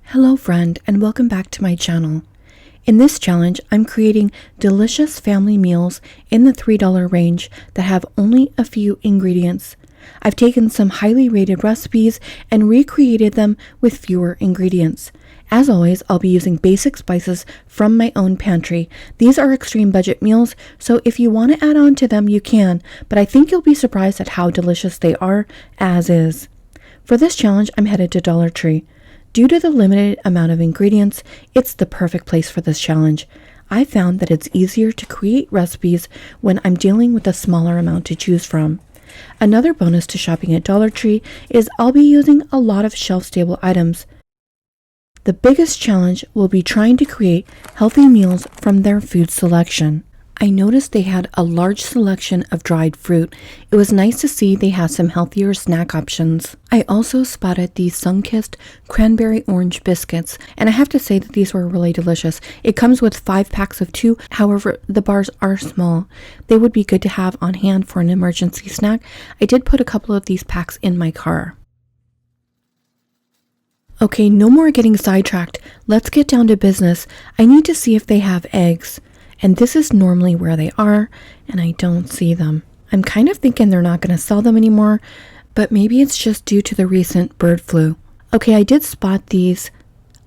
Hello friend, and welcome back to my channel. In this challenge, I'm creating delicious family meals in the $3 range that have only a few ingredients. I've taken some highly rated recipes and recreated them with fewer ingredients. As always, I'll be using basic spices from my own pantry. These are extreme budget meals, so if you want to add on to them, you can, but I think you'll be surprised at how delicious they are as is. For this challenge, I'm headed to Dollar Tree. Due to the limited amount of ingredients, it's the perfect place for this challenge. I found that it's easier to create recipes when I'm dealing with a smaller amount to choose from. Another bonus to shopping at Dollar Tree is I'll be using a lot of shelf-stable items. The biggest challenge will be trying to create healthy meals from their food selection. I noticed they had a large selection of dried fruit. It was nice to see they had some healthier snack options. I also spotted these sun-kissed cranberry orange biscuits, and I have to say that these were really delicious. It comes with 5 packs of 2, however, the bars are small. They would be good to have on hand for an emergency snack. I did put a couple of these packs in my car. Okay, no more getting sidetracked. Let's get down to business. I need to see if they have eggs. And this is normally where they are, and I don't see them. I'm kind of thinking they're not going to sell them anymore, but maybe it's just due to the recent bird flu. Okay, I did spot these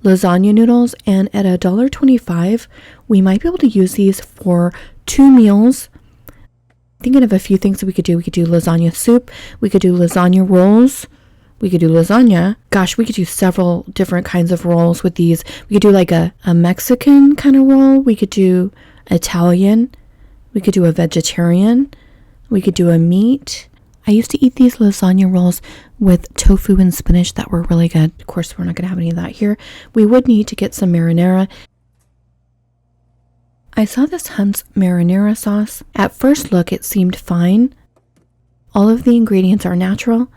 lasagna noodles, and at $1.25, we might be able to use these for 2 meals. Thinking of a few things that we could do. We could do lasagna soup, we could do lasagna rolls, we could do lasagna. Gosh, we could do several different kinds of rolls with these. We could do like a Mexican kind of roll. We could do Italian. We could do a vegetarian. We could do a meat. I used to eat these lasagna rolls with tofu and spinach that were really good. Of course, we're not going to have any of that here. We would need to get some marinara. I saw this Hunt's marinara sauce. At first look, it seemed fine. All of the ingredients are natural,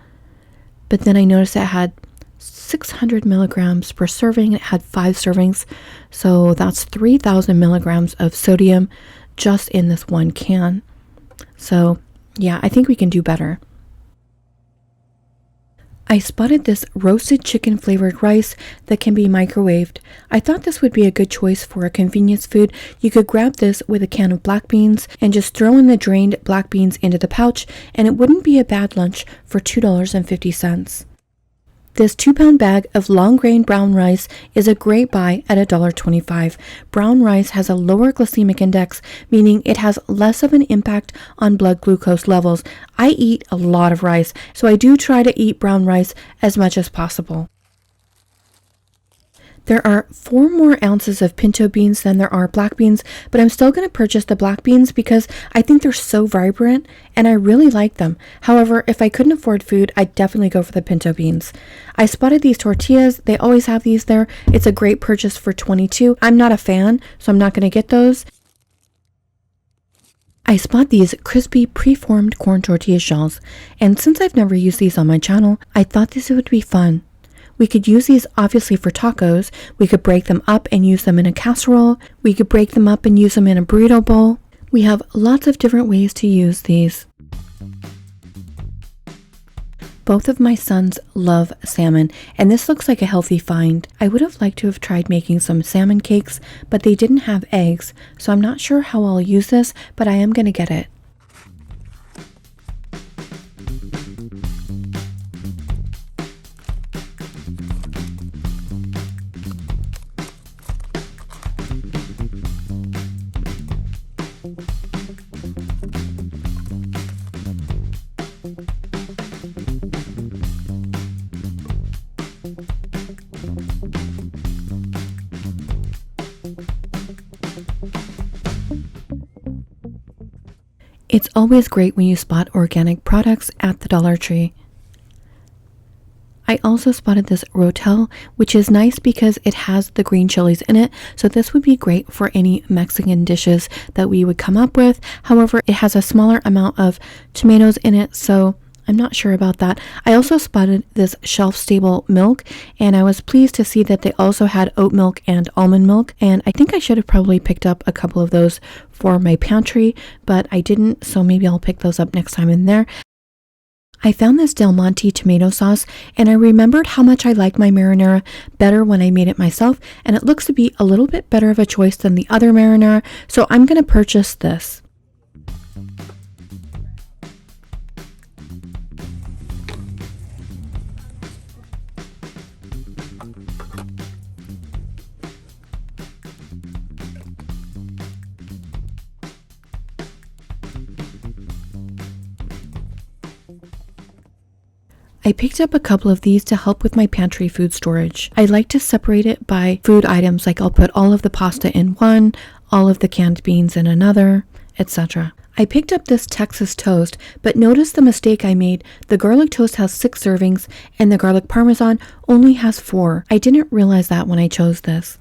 but then I noticed it had 600 milligrams per serving. It had 5 servings, so that's 3,000 milligrams of sodium just in this one can. So yeah, I think we can do better. I spotted this roasted chicken flavored rice that can be microwaved. I thought this would be a good choice for a convenience food. You could grab this with a can of black beans and just throw in the drained black beans into the pouch, and it wouldn't be a bad lunch for $2.50. This 2-pound bag of long-grain brown rice is a great buy at $1.25. Brown rice has a lower glycemic index, meaning it has less of an impact on blood glucose levels. I eat a lot of rice, so I do try to eat brown rice as much as possible. There are 4 more ounces of pinto beans than there are black beans, but I'm still going to purchase the black beans because I think they're so vibrant and I really like them. However, if I couldn't afford food, I'd definitely go for the pinto beans. I spotted these tortillas. They always have these there. It's a great purchase for $22. I'm not a fan, so I'm not going to get those. I spot these crispy preformed corn tortilla shells, and since I've never used these on my channel, I thought this would be fun. We could use these obviously for tacos. We could break them up and use them in a casserole. We could break them up and use them in a burrito bowl. We have lots of different ways to use these. Both of my sons love salmon, and this looks like a healthy find. I would have liked to have tried making some salmon cakes, but they didn't have eggs, so I'm not sure how I'll use this, but I am going to get it. It's always great when you spot organic products at the Dollar Tree. I also spotted this rotel, which is nice because it has the green chilies in it, so this would be great for any Mexican dishes that we would come up with. However, it has a smaller amount of tomatoes in it, so I'm not sure about that. I also spotted this shelf-stable milk, and I was pleased to see that they also had oat milk and almond milk, and I think I should have probably picked up a couple of those for my pantry, but I didn't, so maybe I'll pick those up next time in there. I found this Del Monte tomato sauce and I remembered how much I like my marinara better when I made it myself, and it looks to be a little bit better of a choice than the other marinara, so I'm going to purchase this. I picked up a couple of these to help with my pantry food storage. I like to separate it by food items, like I'll put all of the pasta in one, all of the canned beans in another, etc. I picked up this Texas toast, but notice the mistake I made. The garlic toast has 6 servings and the garlic parmesan only has 4. I didn't realize that when I chose this.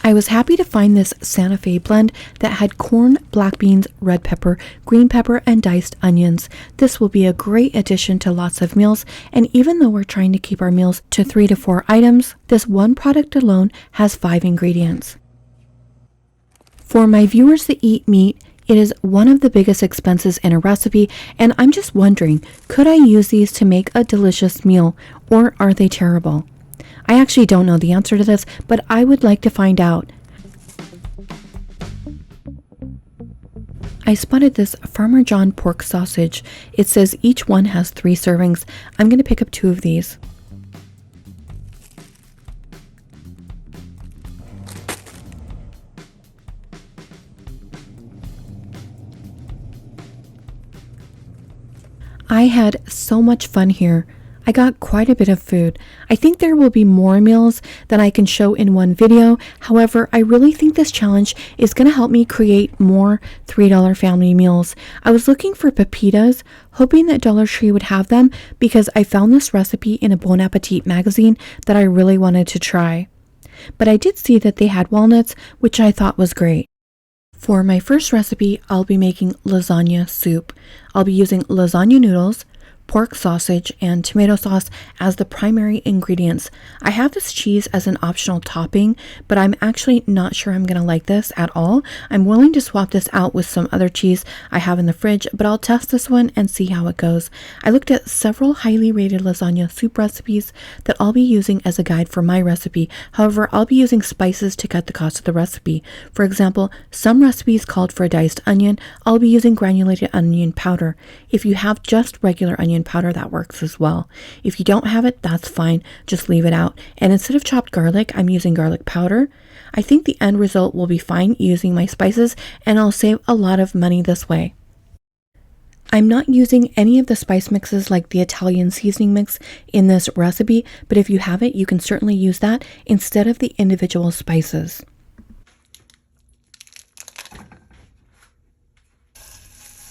I was happy to find this Santa Fe blend that had corn, black beans, red pepper, green pepper, and diced onions. This will be a great addition to lots of meals, and even though we're trying to keep our meals to 3 to 4 items, this one product alone has 5 ingredients. For my viewers that eat meat, it is one of the biggest expenses in a recipe, and I'm just wondering, could I use these to make a delicious meal, or are they terrible? I actually don't know the answer to this, but I would like to find out. I spotted this Farmer John pork sausage. It says each one has 3 servings. I'm going to pick up 2 of these. I had so much fun here. I got quite a bit of food. I think there will be more meals than I can show in one video. However, I really think this challenge is going to help me create more $3 family meals. I was looking for pepitas, hoping that Dollar Tree would have them because I found this recipe in a Bon Appetit magazine that I really wanted to try. But I did see that they had walnuts, which I thought was great. For my first recipe, I'll be making lasagna soup. I'll be using lasagna noodles, pork sausage, and tomato sauce as the primary ingredients. I have this cheese as an optional topping, but I'm actually not sure I'm going to like this at all. I'm willing to swap this out with some other cheese I have in the fridge, but I'll test this one and see how it goes. I looked at several highly rated lasagna soup recipes that I'll be using as a guide for my recipe. However, I'll be using spices to cut the cost of the recipe. For example, some recipes called for a diced onion. I'll be using granulated onion powder. If you have just regular onion powder, that works as well. If you don't have it, that's fine. Just leave it out. And instead of chopped garlic, I'm using garlic powder. I think the end result will be fine using my spices, and I'll save a lot of money this way. I'm not using any of the spice mixes like the Italian seasoning mix in this recipe, but if you have it, you can certainly use that instead of the individual spices.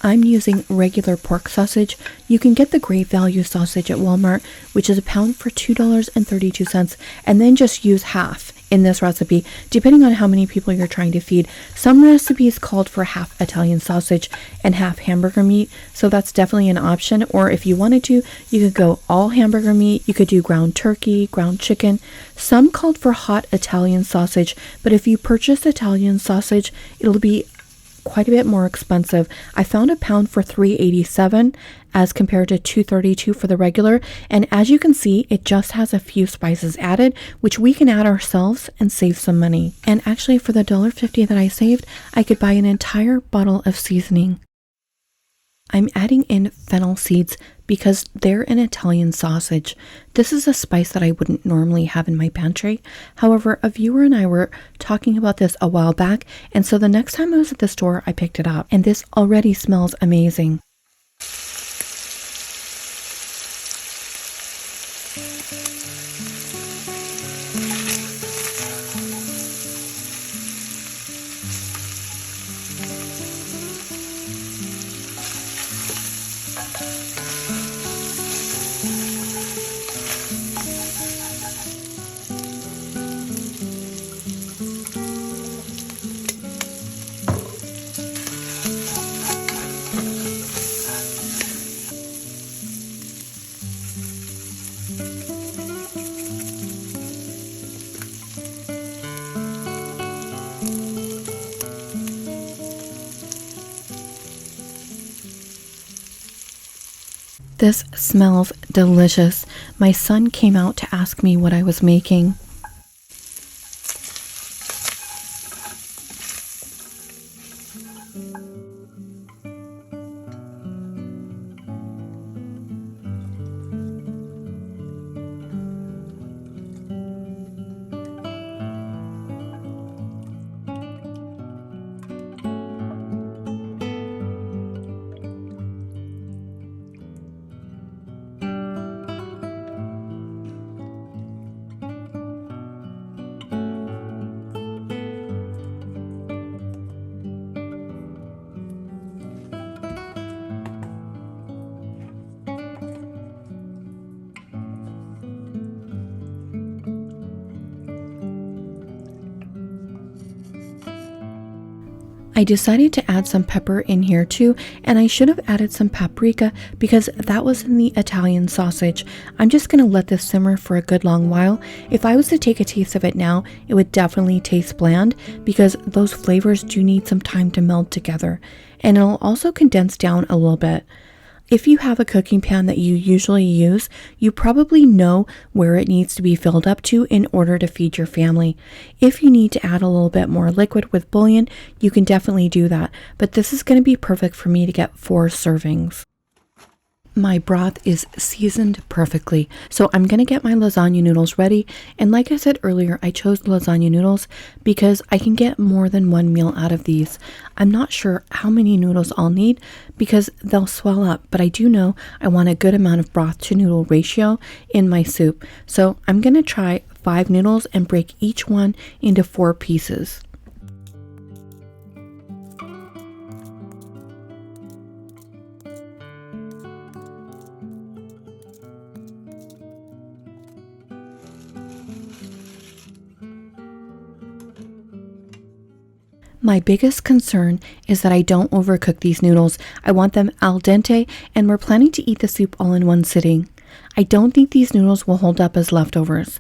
I'm using regular pork sausage. You can get the great value sausage at Walmart, which is a pound for $2.32, and then just use half in this recipe, depending on how many people you're trying to feed. Some recipes called for half Italian sausage and half hamburger meat, so that's definitely an option. Or if you wanted to, you could go all hamburger meat. You could do ground turkey, ground chicken. Some called for hot Italian sausage, but if you purchase Italian sausage, it'll be quite a bit more expensive. I found a pound for $3.87 as compared to $2.32 for the regular, and as you can see, it just has a few spices added, which we can add ourselves and save some money. And actually, for the $1.50 that I saved, I could buy an entire bottle of seasoning. I'm adding in fennel seeds because they're an Italian sausage. This is a spice that I wouldn't normally have in my pantry. However, a viewer and I were talking about this a while back, and so the next time I was at the store, I picked it up, and this already smells amazing. This smells delicious. My son came out to ask me what I was making. I decided to add some pepper in here too, and I should have added some paprika because that was in the Italian sausage. I'm just going to let this simmer for a good long while. If I was to take a taste of it now, it would definitely taste bland because those flavors do need some time to meld together, and it'll also condense down a little bit. If you have a cooking pan that you usually use, you probably know where it needs to be filled up to in order to feed your family. If you need to add a little bit more liquid with bouillon, you can definitely do that, but this is going to be perfect for me to get 4 servings. My broth is seasoned perfectly, so I'm going to get my lasagna noodles ready, and like I said earlier, I chose lasagna noodles because I can get more than one meal out of these. I'm not sure how many noodles I'll need because they'll swell up, but I do know I want a good amount of broth to noodle ratio in my soup, so I'm going to try 5 noodles and break each one into 4 pieces. My biggest concern is that I don't overcook these noodles. I want them al dente, and we're planning to eat the soup all in one sitting. I don't think these noodles will hold up as leftovers.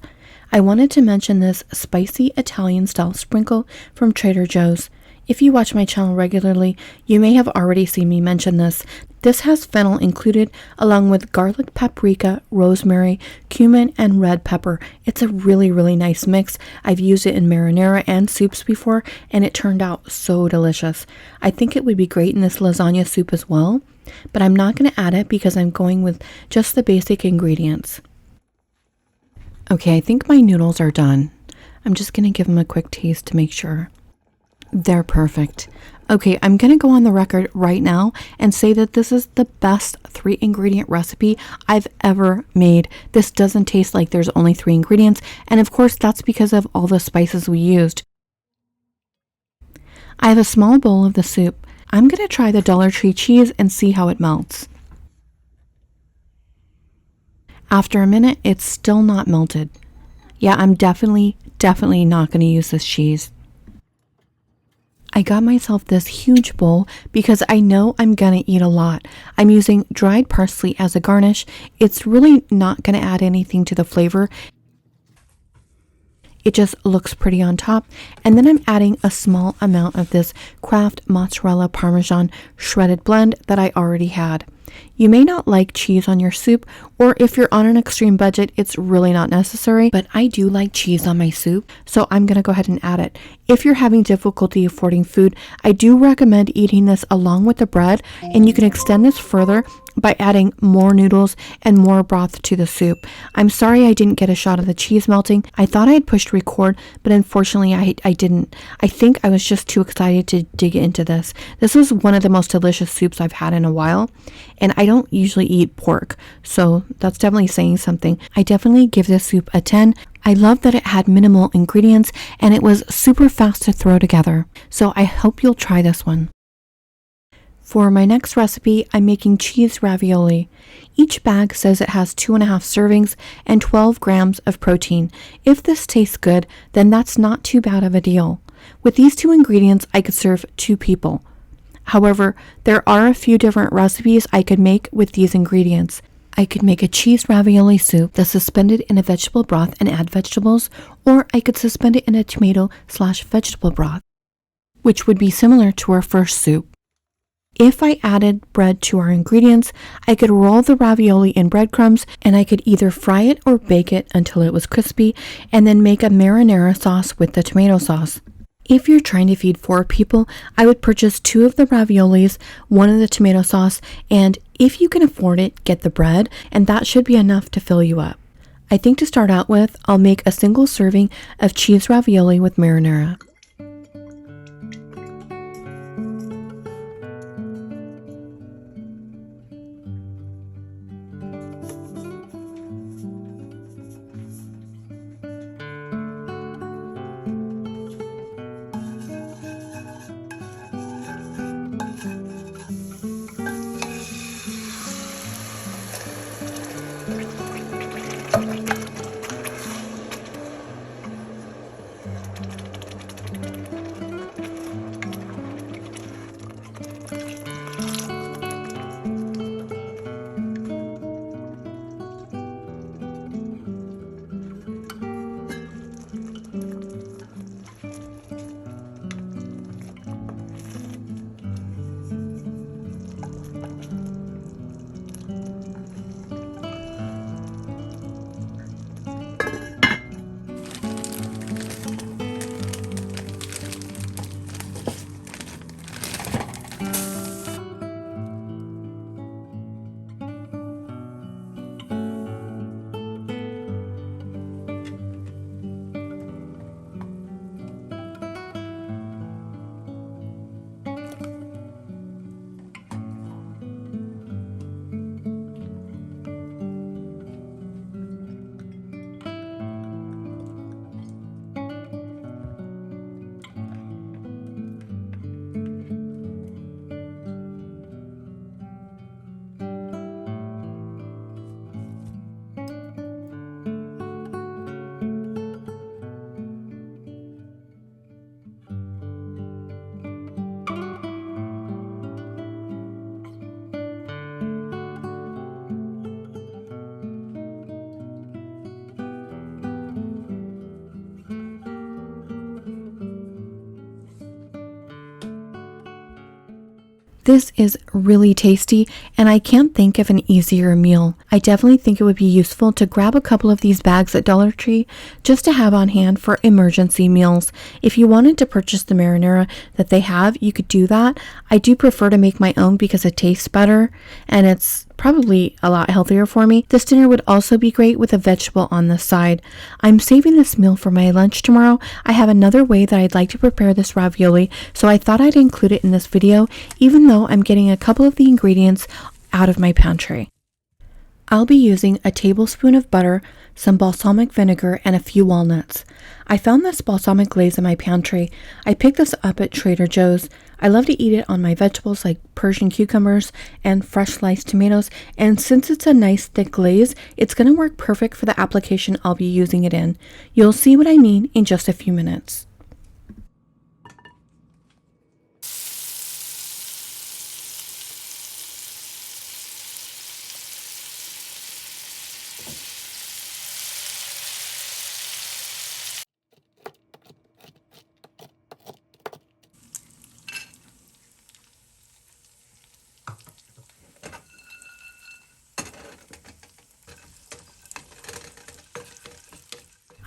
I wanted to mention this spicy Italian style sprinkle from Trader Joe's. If you watch my channel regularly, you may have already seen me mention this. This has fennel included along with garlic, paprika, rosemary, cumin, and red pepper. It's a really, really nice mix. I've used it in marinara and soups before, and it turned out so delicious. I think it would be great in this lasagna soup as well, but I'm not going to add it because I'm going with just the basic ingredients. Okay, I think my noodles are done. I'm just going to give them a quick taste to make sure. They're perfect. Okay, I'm going to go on the record right now and say that this is the best 3-ingredient recipe I've ever made. This doesn't taste like there's only 3 ingredients, and of course that's because of all the spices we used. I have a small bowl of the soup. I'm going to try the Dollar Tree cheese and see how it melts. After a minute, it's still not melted. Yeah, I'm definitely not going to use this cheese. I got myself this huge bowl because I know I'm gonna eat a lot. I'm using dried parsley as a garnish. It's really not gonna add anything to the flavor. It just looks pretty on top. And then I'm adding a small amount of this Kraft mozzarella parmesan shredded blend that I already had. You may not like cheese on your soup, or if you're on an extreme budget, it's really not necessary, but I do like cheese on my soup, so I'm going to go ahead and add it. If you're having difficulty affording food, I do recommend eating this along with the bread, and you can extend this further by adding more noodles and more broth to the soup. I'm sorry I didn't get a shot of the cheese melting. I thought I had pushed record, but unfortunately I didn't. I think I was just too excited to dig into this. This was one of the most delicious soups I've had in a while, and I don't usually eat pork, so that's definitely saying something. I definitely give this soup a 10. I love that it had minimal ingredients and it was super fast to throw together. So I hope you'll try this one. For my next recipe, I'm making cheese ravioli. Each bag says it has 2.5 servings and 12 grams of protein. If this tastes good, then that's not too bad of a deal. With these 2 ingredients, I could serve 2 people. However, there are a few different recipes I could make with these ingredients. I could make a cheese ravioli soup that's suspended in a vegetable broth and add vegetables, or I could suspend it in a tomato/vegetable broth, which would be similar to our first soup. If I added bread to our ingredients, I could roll the ravioli in breadcrumbs and I could either fry it or bake it until it was crispy and then make a marinara sauce with the tomato sauce. If you're trying to feed 4 people, I would purchase 2 of the raviolis, 1 of the tomato sauce, and if you can afford it, get the bread, and that should be enough to fill you up. I think to start out with, I'll make a single serving of cheese ravioli with marinara. This is really tasty, and I can't think of an easier meal. I definitely think it would be useful to grab a couple of these bags at Dollar Tree just to have on hand for emergency meals. If you wanted to purchase the marinara that they have, you could do that. I do prefer to make my own because it tastes better, and it's probably a lot healthier for me. This dinner would also be great with a vegetable on the side. I'm saving this meal for my lunch tomorrow. I have another way that I'd like to prepare this ravioli, so I thought I'd include it in this video, even though I'm getting a couple of the ingredients out of my pantry. I'll be using a tablespoon of butter, some balsamic vinegar, and a few walnuts. I found this balsamic glaze in my pantry. I picked this up at Trader Joe's. I love to eat it on my vegetables like Persian cucumbers and fresh sliced tomatoes, and since it's a nice thick glaze, it's going to work perfect for the application I'll be using it in. You'll see what I mean in just a few minutes.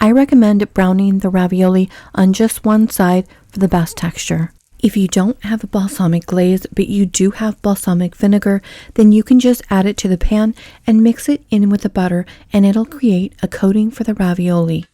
I recommend browning the ravioli on just one side for the best texture. If you don't have a balsamic glaze, but you do have balsamic vinegar, then you can just add it to the pan and mix it in with the butter, and it'll create a coating for the ravioli.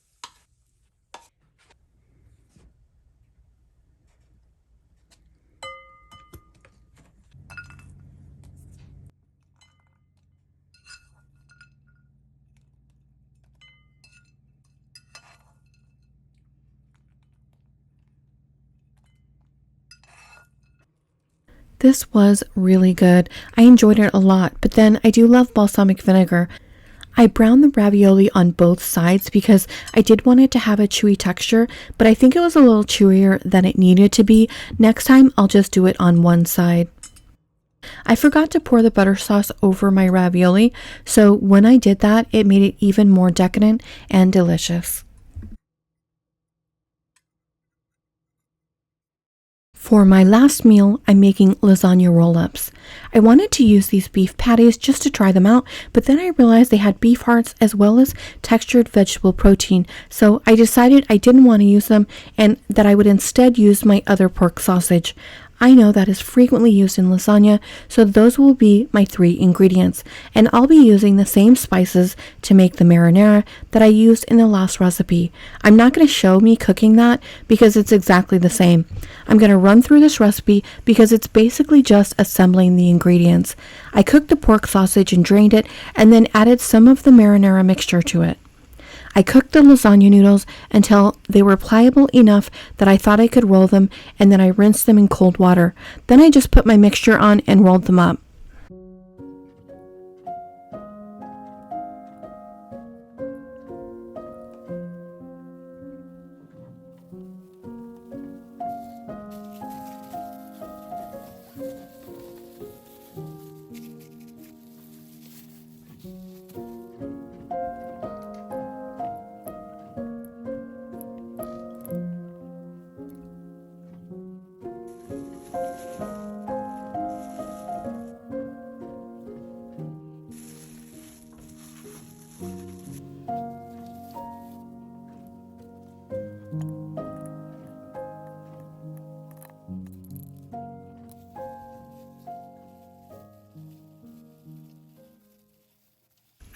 This was really good. I enjoyed it a lot, but then I do love balsamic vinegar. I browned the ravioli on both sides because I did want it to have a chewy texture, but I think it was a little chewier than it needed to be. Next time, I'll just do it on one side. I forgot to pour the butter sauce over my ravioli, so when I did that, it made it even more decadent and delicious. For my last meal, I'm making lasagna roll-ups. I wanted to use these beef patties just to try them out, but then I realized they had beef hearts as well as textured vegetable protein, so I decided I didn't want to use them and that I would instead use my other pork sausage. I know that is frequently used in lasagna, so those will be my 3 ingredients, and I'll be using the same spices to make the marinara that I used in the last recipe. I'm not going to show me cooking that because it's exactly the same. I'm going to run through this recipe because it's basically just assembling the ingredients. I cooked the pork sausage and drained it, and then added some of the marinara mixture to it. I cooked the lasagna noodles until they were pliable enough that I thought I could roll them, and then I rinsed them in cold water. Then I just put my mixture on and rolled them up.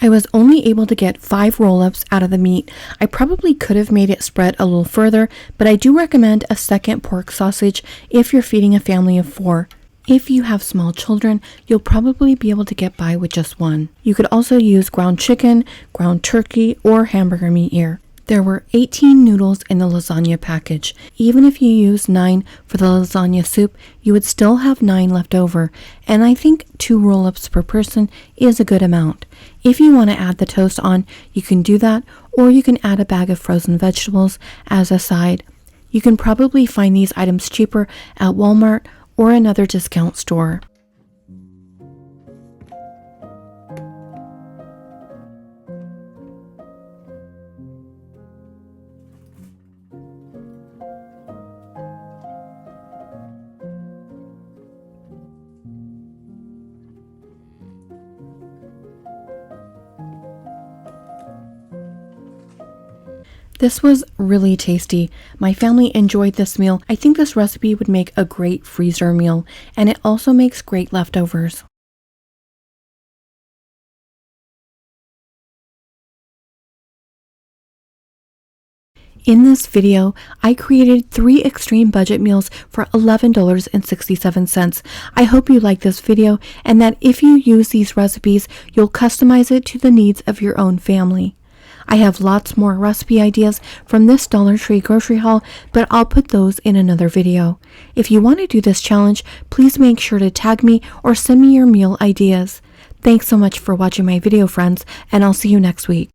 I was only able to get 5 roll-ups out of the meat. I probably could have made it spread a little further, but I do recommend a second pork sausage if you're feeding a family of 4. If you have small children, you'll probably be able to get by with just 1. You could also use ground chicken, ground turkey, or hamburger meat here. There were 18 noodles in the lasagna package. Even if you use 9 for the lasagna soup, you would still have 9 left over, and I think 2 roll-ups per person is a good amount. If you want to add the toast on, you can do that, or you can add a bag of frozen vegetables as a side. You can probably find these items cheaper at Walmart or another discount store. This was really tasty. My family enjoyed this meal. I think this recipe would make a great freezer meal, and it also makes great leftovers. In this video, I created 3 extreme budget meals for $11.67. I hope you like this video and that if you use these recipes, you'll customize it to the needs of your own family. I have lots more recipe ideas from this Dollar Tree grocery haul, but I'll put those in another video. If you want to do this challenge, please make sure to tag me or send me your meal ideas. Thanks so much for watching my video, friends, and I'll see you next week.